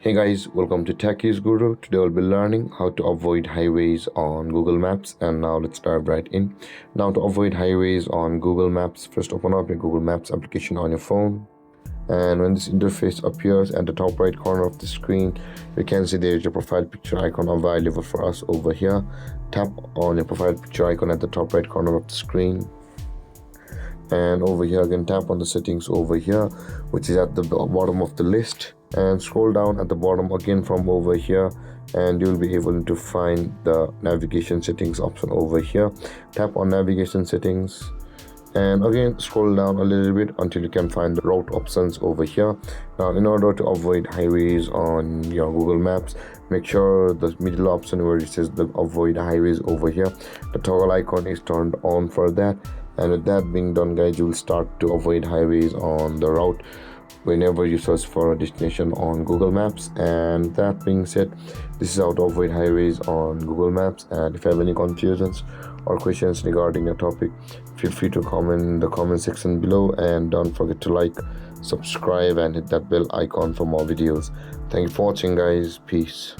Hey guys, welcome to TechiesGuru. Today we'll be learning how to avoid highways on Google Maps, and now let's dive right in. Now to avoid highways on Google Maps, first open up your Google Maps application on your phone. And when this interface appears at the top right corner of the screen, you can see there is a profile picture icon available for us over here. Tap on your profile picture icon at the top right corner of the screen. And over here again, tap on the settings over here, which is at the bottom of the list, and scroll down at the bottom again from over here, and you'll be able to find the navigation settings option over here. Tap on navigation settings and again scroll down a little bit until you can find the route options over here. Now in order to avoid highways on your Google Maps, make sure the middle option where it says the avoid highways over here, the toggle icon is turned on for that. And with that being done, guys, you will start to avoid highways on the route whenever you search for a destination on Google Maps. And that being said, this is how to avoid highways on Google Maps. And if you have any confusions or questions regarding the topic, feel free to comment in the comment section below, and don't forget to like, subscribe and hit that bell icon for more videos. Thank you for watching, guys. Peace.